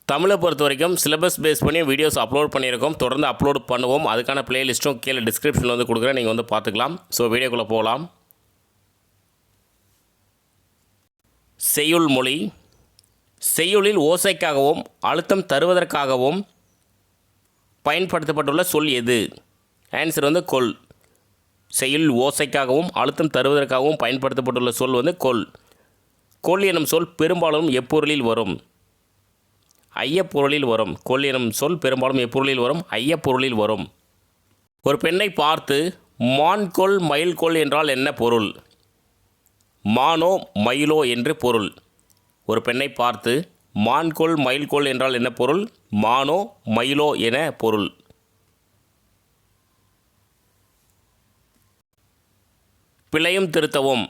தமிழை பொறுத்த வரைக்கும் சிலபஸ் பேஸ் பண்ணி வீடியோஸ் அப்லோட் பண்ணியிருக்கோம். தொடர்ந்து அப்லோட் பண்ணுவோம். அதுக்கான பிளேலிஸ்ட்டும் கீழே டிஸ்கிரிப்ஷனில் வந்து கொடுக்குறேன், நீங்கள் வந்து பார்த்துக்கலாம். ஸோ வீடியோக்குள்ளே போகலாம். செய்யுள் மொழி. செய்யுளில் ஓசைக்காகவும் அழுத்தம் தருவதற்காகவும் பயன்படுத்தப்பட்டுள்ள சொல் எது? ஆன்சர் வந்து கொல். செய்யுள் ஓசைக்காகவும் அழுத்தம் தருவதற்காகவும் பயன்படுத்தப்பட்டுள்ள சொல் வந்து கொல். கொல் எனும் சொல் பெரும்பாலும் எப்பொருளில் வரும்? ஐயப்பொருளில் வரும். கொல் எனும் சொல் பெரும்பாலும் எப்பொருளில் வரும்? ஐயப்பொருளில் வரும். ஒரு பெண்ணை பார்த்து மான் கொல் மயில் கொல் என்றால் என்ன பொருள்? மானோ மயிலோ என்று பொருள். ஒரு பெண்ணை பார்த்து மான் கொல் மயில் கொல் என்றால் என்ன பொருள்? மானோ மயிலோ என பொருள். பிழையும் திருத்தவும்.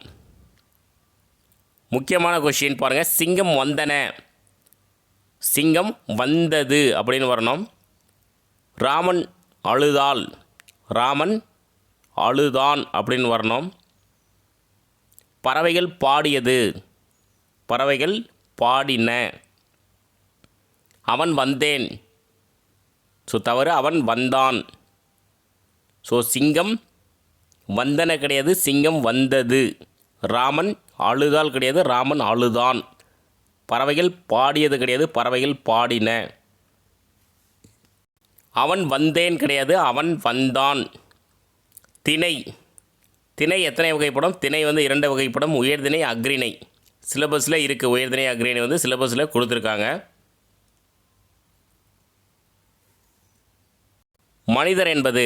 முக்கியமான கொஷின் பாருங்கள். சிங்கம் வந்தன, சிங்கம் வந்தது அப்படின்னு வரணும். ராமன் அழுதாள், ராமன் அழுதான் அப்படின்னு வரணும். பறவைகள் பாடியது, பறவைகள் பாடின. அவன் வந்தேன், ஸோ தவறு, அவன் வந்தான். ஸோ சிங்கம் வந்தன கிடையாது, சிங்கம் வந்தது. ராமன் அழுதால் கிடையாது, ராமன் அழுதான். பறவைகள் பாடியது கிடையாது, பறவைகள் பாடின. அவன் வந்தேன் கிடையாது, அவன் வந்தான். திணை. திணை எத்தனை வகைப்படும்? திணை வந்து 2 வகைப்படும். உயர்திணை, அக்ரிணை. சிலபஸில் இருக்குது. உயர்திணை அக்ரிணை வந்து சிலபஸில் கொடுத்துருக்காங்க. மனிதர் என்பது,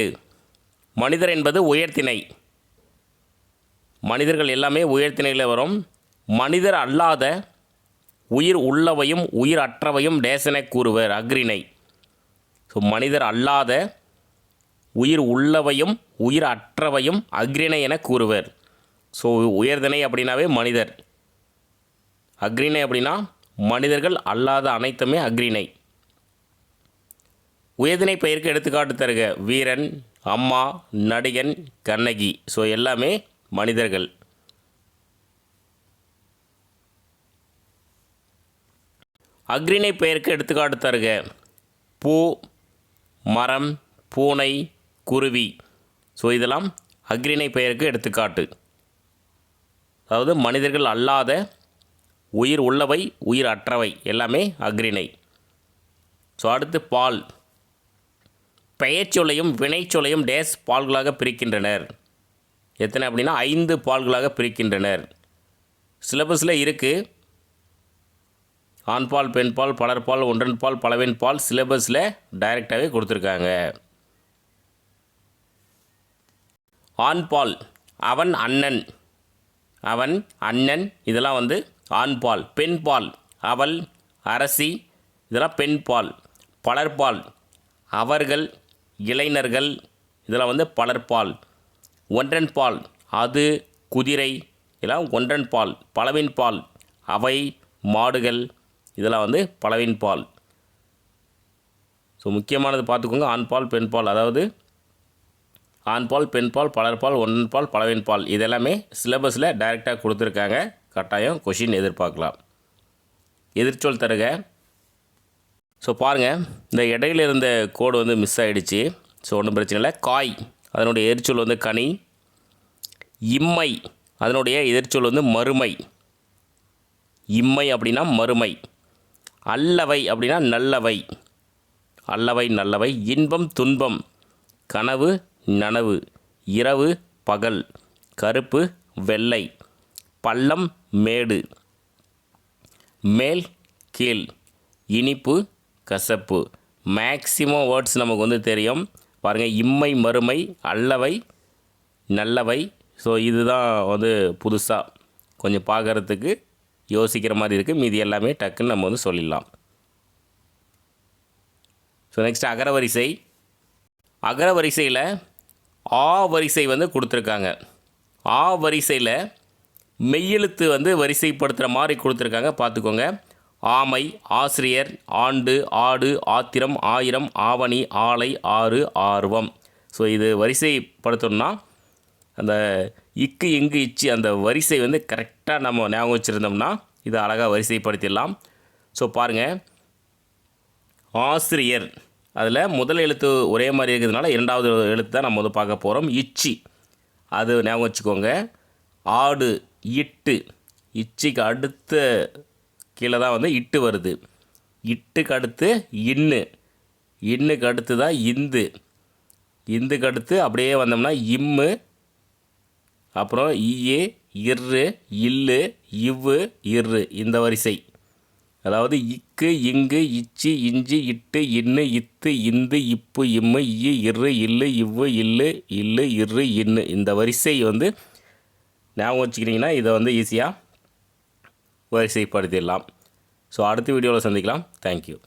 மனிதர் என்பது உயர்திணை. மனிதர்கள் எல்லாமே உயர்திணையில் வரும். மனிதர் அல்லாத உயிர் உள்ளவையும் உயிர் அற்றவையும் டேசனை கூறுவர், அக்ரிணை. ஸோ மனிதர் அல்லாத உயிர் உள்ளவையும் உயிர் அற்றவையும் அக்ரிணை என கூறுவர். ஸோ உயர்திணை அப்படின்னாவே மனிதர், அக்ரிணை அப்படின்னா மனிதர்கள் அல்லாத அனைத்துமே அக்ரிணை. உயர்திணை பெயருக்கு எடுத்துக்காட்டு தருக. வீரன், அம்மா, நடிகன், கண்ணகி. ஸோ எல்லாமே மனிதர்கள். அக்ரிணை பெயருக்கு எடுத்துக்காட்டு தருக. பூ, மரம், பூனை, குருவி. ஸோ இதெல்லாம் அக்ரிணை பெயருக்கு எடுத்துக்காட்டு. அதாவது மனிதர்கள் அல்லாத உயிர் உள்ளவை உயிர் அற்றவை எல்லாமே அக்ரிணை. ஸோ அடுத்து பால். பெயர்ச்சொல்லையும் வினைச்சொல்லையும் டேஸ் பால்களாக பிரிக்கின்றனர். எத்தனை அப்படின்னா 5 பால்களாக பிரிக்கின்றனர். சிலபஸில் இருக்குது. ஆண்பால், பெண்பால், பலர்பால், ஒன்றன்பால், பலவெண்பால். சிலபஸில் டைரெக்டாகவே கொடுத்துருக்காங்க. ஆண்பால் அவன் அண்ணன், அவன் அண்ணன், இதெல்லாம் வந்து ஆண்பால். பெண்பால் அவள் அரசி, இதெல்லாம் பெண்பால். பலர்பால் அவர்கள் இளைஞர்கள், இதெல்லாம் வந்து பலர்பால். ஒன்றன்பால் அது குதிரை, இதெல்லாம் ஒன்றன்பால். பலவின்பால் அவை மாடுகள், இதெல்லாம் வந்து பலவின்பால். ஸோ முக்கியமானது பார்த்துக்கோங்க. ஆண்பால், பெண்பால், அதாவது ஆண்பால், பெண்பால், பலர்பால், ஒன்றன்பால், பலவின்பால். இதெல்லாமே சிலபஸில் டைரெக்டாக கொடுத்துருக்காங்க. கட்டாயம் கொஷின் எதிர்பார்க்கலாம். எதிர்ச்சொல் தருக. ஸோ பாருங்கள், இந்த இடையில இருந்த கோடு வந்து மிஸ் ஆகிடுச்சு. ஸோ ஒன்றும் பிரச்சனை இல்லை. காய், அதனுடைய எதிர்ச்சொல் வந்து கனி. இம்மை, அதனுடைய எதிர்ச்சொல் வந்து மறுமை. இம்மை அப்படின்னா மறுமை. அல்லவை அப்படின்னா நல்லவை, அல்லவை நல்லவை. இன்பம், துன்பம், கனவு, நனவு, இரவு, பகல், கருப்பு, வெள்ளை, பள்ளம், மேடு, மேல், கீழ், இனிப்பு, கசப்பு. மேக்ஸிமம் வேர்ட்ஸ் நமக்கு வந்து தெரியும். பாருங்கள், இம்மை, மறுமை, அல்லவை, நல்லவை. ஸோ இதுதான் வந்து புதுசாக கொஞ்சம் பார்க்குறதுக்கு யோசிக்கிற மாதிரி இருக்குது. மீதி எல்லாமே டக்குன்னு நம்ம வந்து சொல்லிடலாம். So next அகரவரிசை. அகரவரிசையில் ஆ வரிசை வந்து கொடுத்துருக்காங்க. ஆ வரிசையில் மெய்யெழுத்து வந்து வரிசைப்படுத்துகிற மாதிரி கொடுத்துருக்காங்க. பார்த்துக்கோங்க. ஆமை, ஆசிரியர், ஆண்டு, ஆடு, ஆத்திரம், ஆயிரம், ஆவணி, ஆலை, ஆறு, ஆர்வம். ஸோ இது வரிசைப்படுத்தணும்னா அந்த இக்கு இங்கு இச்சு அந்த வரிசை வந்து கரெக்டாக நம்ம ஞாபகம் வச்சுருந்தோம்னா இதை அழகாக வரிசைப்படுத்திடலாம். ஸோ பாருங்கள், ஆசிரியர் அதில் முதல் எழுத்து ஒரே மாதிரி இருக்கிறதுனால இரண்டாவது எழுத்து தான் நம்ம வந்து பார்க்க போகிறோம். இச்சி அது ஞாபகம் வச்சுக்கோங்க. ஆடு இட்டு, இச்சிக்கு அடுத்த கீழே தான் வந்து இட்டு வருது. இட்டுக்கு அடுத்து இன்னு, இன்னுக்கு அடுத்து தான் இந்து, இந்துக்கு அடுத்து அப்படியே வந்தோம்னா இம்மு, அப்புறம் ஈயே, இர்ரு, இல்லு, இவ்வு, இர்ரு, இந்த வரிசை. அதாவது இக்கு, இங்கு, இச்சி, இஞ்சி, இட்டு, இன்னு, இத்து, இந்து, இப்பு, இம்மு, இ, இர்ரு, இல்லு, இவ்வு, இல்லு, இல்லு, இர்ரு, இன்னு, இந்த வரிசை வந்து ஞாபகம் வச்சுக்கிட்டிங்கன்னா இதை வந்து ஈஸியாக வரிசைப்படுத்திடலாம். ஸோ அடுத்த வீடியோவில் சந்திக்கலாம். தேங்க்யூ.